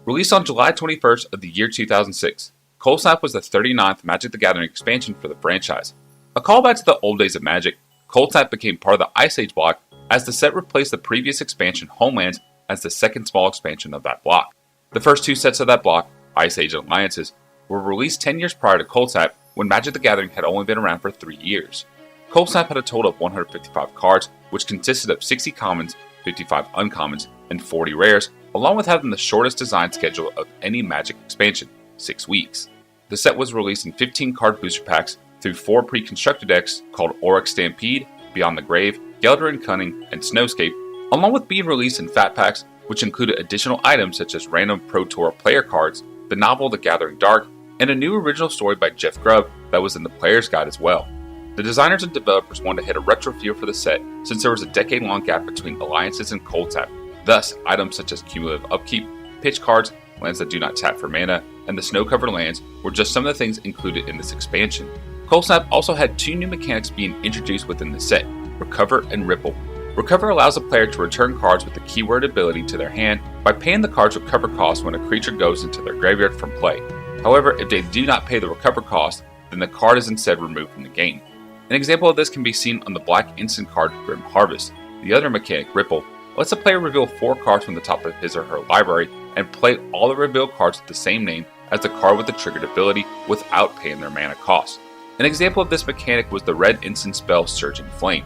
Released on July 21st of the year 2006, Cold Snap was the 39th Magic the Gathering expansion for the franchise. A callback to the old days of Magic, Cold Snap became part of the Ice Age block as the set replaced the previous expansion Homelands as the second small expansion of that block. The first two sets of that block, Ice Age and Alliances, were released 10 years prior to Cold Snap when Magic the Gathering had only been around for 3 years. Cold Snap had a total of 155 cards, which consisted of 60 commons, 55 uncommons, and 40 rares, along with having the shortest design schedule of any Magic expansion, 6 weeks. The set was released in 15 card booster packs through 4 pre-constructed decks called Auric Stampede, Beyond the Grave, Gelder & Cunning, and Snowscape, along with being released in fat packs, which included additional items such as random Pro Tour player cards, the novel The Gathering Dark, and a new original story by Jeff Grubb that was in the player's guide as well. The designers and developers wanted to hit a retro feel for the set since there was a decade-long gap between Alliances and Cold Snap. Thus, items such as cumulative upkeep, pitch cards, lands that do not tap for mana, and the snow-covered lands were just some of the things included in this expansion. Cold Snap also had 2 new mechanics being introduced within the set, Recover and Ripple. Recover allows a player to return cards with the keyword ability to their hand by paying the card's recover cost when a creature goes into their graveyard from play. However, if they do not pay the recover cost, then the card is instead removed from the game. An example of this can be seen on the black instant card Grim Harvest. The other mechanic, Ripple, lets a player reveal 4 cards from the top of his or her library and play all the revealed cards with the same name as the card with the triggered ability without paying their mana cost. An example of this mechanic was the red instant spell Surging Flame.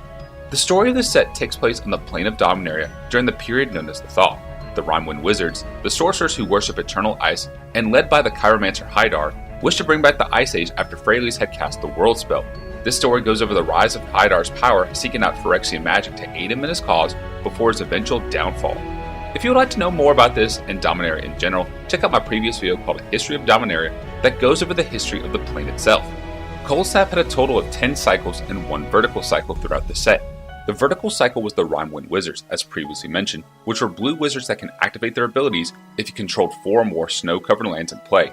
The story of this set takes place on the plane of Dominaria during the period known as the Thaw. The Rimewind Wizards, the sorcerers who worship eternal ice, and led by the Chiromancer Hydar, wished to bring back the Ice Age after Freyalise had cast the World Spell. This story goes over the rise of Hydar's power, seeking out Phyrexian magic to aid him in his cause before his eventual downfall. If you would like to know more about this and Dominaria in general, check out my previous video called A History of Dominaria that goes over the history of the plane itself. Cold Snap had a total of 10 cycles and 1 vertical cycle throughout the set. The vertical cycle was the Rimewind Wizards, as previously mentioned, which were blue wizards that can activate their abilities if you controlled 4 or more snow-covered lands in play.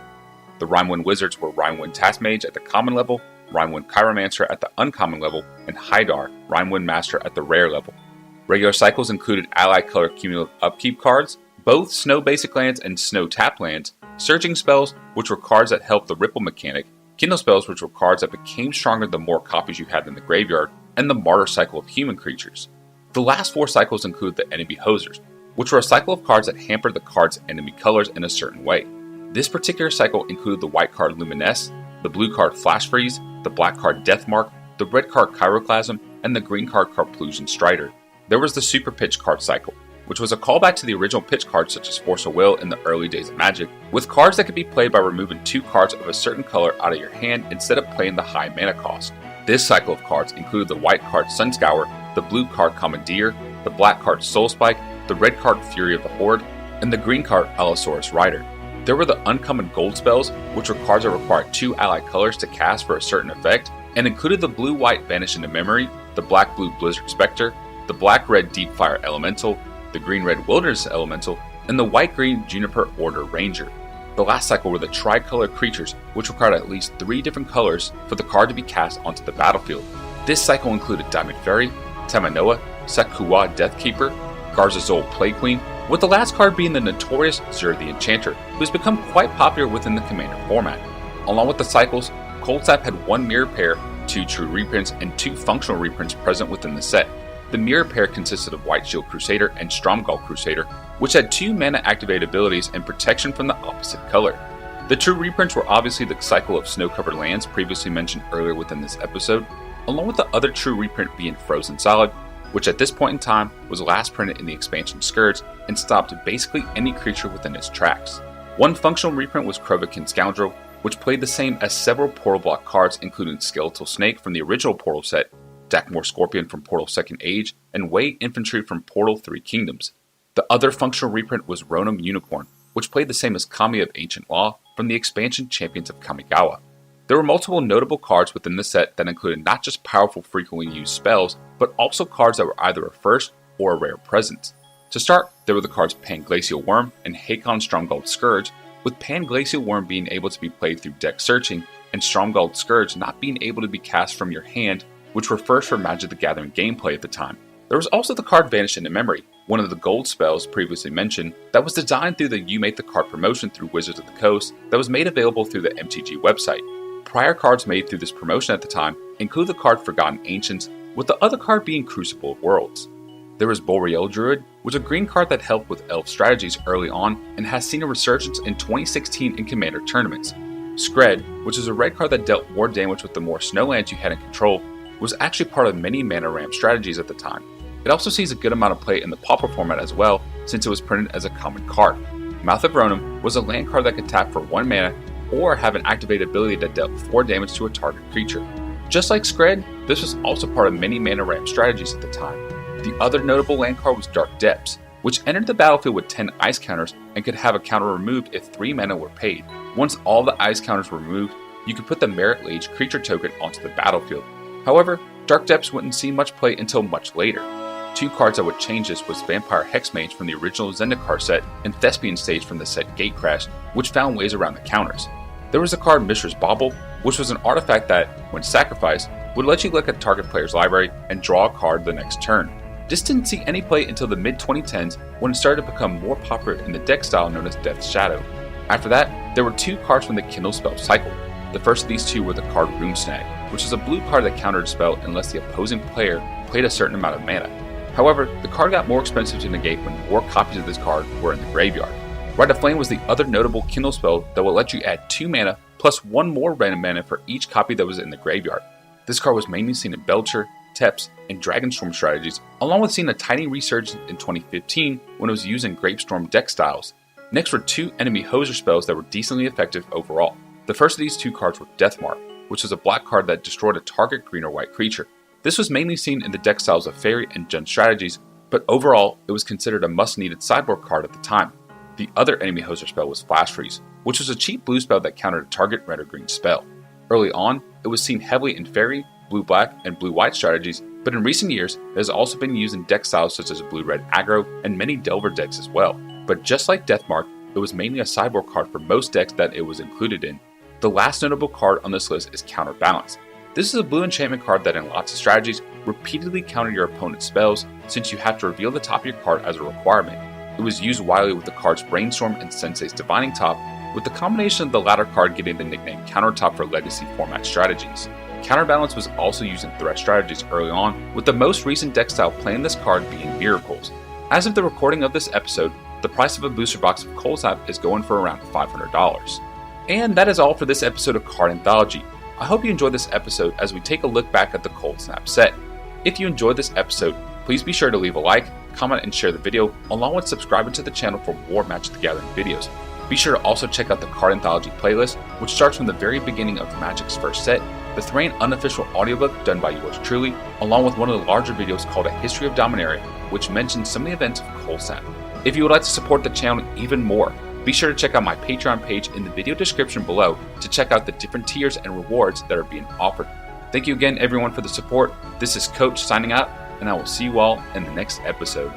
The Rimewind Wizards were Rimewind Taskmage at the common level, Rimewind Chiromancer at the uncommon level, and Hydar, Rimewind Master at the rare level. Regular cycles included ally color cumulative upkeep cards, both snow basic lands and snow tap lands, surging spells, which were cards that helped the Ripple mechanic, kindle spells, which were cards that became stronger the more copies you had in the graveyard, and the Martyr cycle of human creatures. The last 4 cycles include the Enemy Hosers, which were a cycle of cards that hampered the card's enemy colors in a certain way. This particular cycle included the white card Luminesce, the blue card Flash Freeze, the black card Deathmark, the red card Chiroclasm, and the green card Carplusian Strider. There was the Super Pitch card cycle, which was a callback to the original pitch cards such as Force of Will in the early days of Magic, with cards that could be played by removing 2 cards of a certain color out of your hand instead of playing the high mana cost. This cycle of cards included the white card Sunscour, the blue card Commandeer, the black card Soulspike, the red card Fury of the Horde, and the green card Allosaurus Rider. There were the uncommon gold spells, which were cards that required 2 ally colors to cast for a certain effect, and included the blue-white Vanish into Memory, the black-blue Blizzard Spectre, the black-red Deep Fire Elemental, the green-red Wilderness Elemental, and the white-green Juniper Order Ranger. The last cycle were the tricolor creatures, which required at least 3 different colors for the card to be cast onto the battlefield. This cycle included Diamond Fairy, Tamanoa, Sakuwa Deathkeeper, Garzazol Plague Queen, with the last card being the notorious Zur the Enchanter, who has become quite popular within the Commander format. Along with the cycles, Cold Snap had 1 mirror pair, 2 true reprints, and 2 functional reprints present within the set. The mirror pair consisted of White Shield Crusader and Stromgall Crusader, which had 2 mana activated abilities and protection from the opposite color. The true reprints were obviously the cycle of snow-covered lands previously mentioned earlier within this episode, along with the other true reprint being Frozen Solid, which at this point in time was last printed in the expansion Scourge and stopped basically any creature within its tracks. 1 functional reprint was Krovakin Scoundrel, which played the same as several Portal block cards including Skeletal Snake from the original Portal set, Dakmor Scorpion from Portal 2nd Age, and Way Infantry from Portal 3 Kingdoms. The other functional reprint was Ronom Unicorn, which played the same as Kami of Ancient Law from the expansion Champions of Kamigawa. There were multiple notable cards within the set that included not just powerful frequently used spells, but also cards that were either a first or a rare presence. To start, there were the cards Panglacial Worm and Hakon Stromgald Scourge, with Panglacial Worm being able to be played through deck searching, and Stromgald Scourge not being able to be cast from your hand, which were first for Magic the Gathering gameplay at the time. There was also the card Vanish into Memory, one of the gold spells previously mentioned that was designed through the You Make the Card promotion through Wizards of the Coast that was made available through the MTG website. Prior cards made through this promotion at the time include the card Forgotten Ancients, with the other card being Crucible of Worlds. There was Boreal Druid, which was a green card that helped with elf strategies early on and has seen a resurgence in 2016 in Commander tournaments. Skred, which is a red card that dealt more damage with the more snowlands you had in control, was actually part of many mana ramp strategies at the time. It also sees a good amount of play in the Pauper format as well, since it was printed as a common card. Mouth of Ronom was a land card that could tap for 1 mana or have an activated ability that dealt 4 damage to a target creature. Just like Skred, this was also part of many mana ramp strategies at the time. The other notable land card was Dark Depths, which entered the battlefield with 10 ice counters and could have a counter removed if 3 mana were paid. Once all the ice counters were removed, you could put the Merit Lage creature token onto the battlefield. However, Dark Depths wouldn't see much play until much later. 2 cards that would change this was Vampire Hexmage from the original Zendikar set and Thespian Stage from the set Gatecrash, which found ways around the counters. There was the card Mishra's Bauble, which was an artifact that, when sacrificed, would let you look at target player's library and draw a card the next turn. This didn't see any play until the mid-2010s when it started to become more popular in the deck style known as Death's Shadow. After that, there were 2 cards from the Kindle spell cycle. The first of these 2 were the card Rune Snag, which is a blue card that countered a spell unless the opposing player played a certain amount of mana. However, the card got more expensive to negate when more copies of this card were in the graveyard. Rite of Flame was the other notable Kindle spell that will let you add 2 mana plus 1 more random mana for each copy that was in the graveyard. This card was mainly seen in Belcher, Teps, and Dragonstorm strategies, along with seeing a tiny resurgence in 2015 when it was used in Grapestorm deck styles. Next were 2 enemy hoser spells that were decently effective overall. The first of these 2 cards were Deathmark, which was a black card that destroyed a target green or white creature. This was mainly seen in the deck styles of Fairy and Jund strategies, but overall it was considered a must-needed sideboard card at the time. The other enemy hoser spell was Flash Freeze, which was a cheap blue spell that countered a target red or green spell. Early on, it was seen heavily in Fairy, blue-black, and blue-white strategies, but in recent years it has also been used in deck styles such as blue-red aggro and many Delver decks as well. But just like Deathmark, it was mainly a sideboard card for most decks that it was included in. The last notable card on this list is Counterbalance. This is a blue enchantment card that in lots of strategies repeatedly counter your opponent's spells since you have to reveal the top of your card as a requirement. It was used widely with the cards Brainstorm and Sensei's Divining Top, with the combination of the latter card getting the nickname Countertop for legacy format strategies. Counterbalance was also used in threat strategies early on, with the most recent deck style playing this card being Miracles. As of the recording of this episode, the price of a booster box of Coalsap is going for around $500. And that is all for this episode of Card Anthology. I hope you enjoyed this episode as we take a look back at the Cold Snap set. If you enjoyed this episode, please be sure to leave a like, comment, and share the video, along with subscribing to the channel for more Magic the Gathering videos. Be sure to also check out the Card Anthology playlist, which starts from the very beginning of Magic's first set, the Thrain unofficial audiobook done by yours truly, along with one of the larger videos called A History of Dominaria, which mentions some of the events of Cold Snap. If you would like to support the channel even more, be sure to check out my Patreon page in the video description below to check out the different tiers and rewards that are being offered. Thank you again everyone for the support. This is Coach signing out, and I will see you all in the next episode.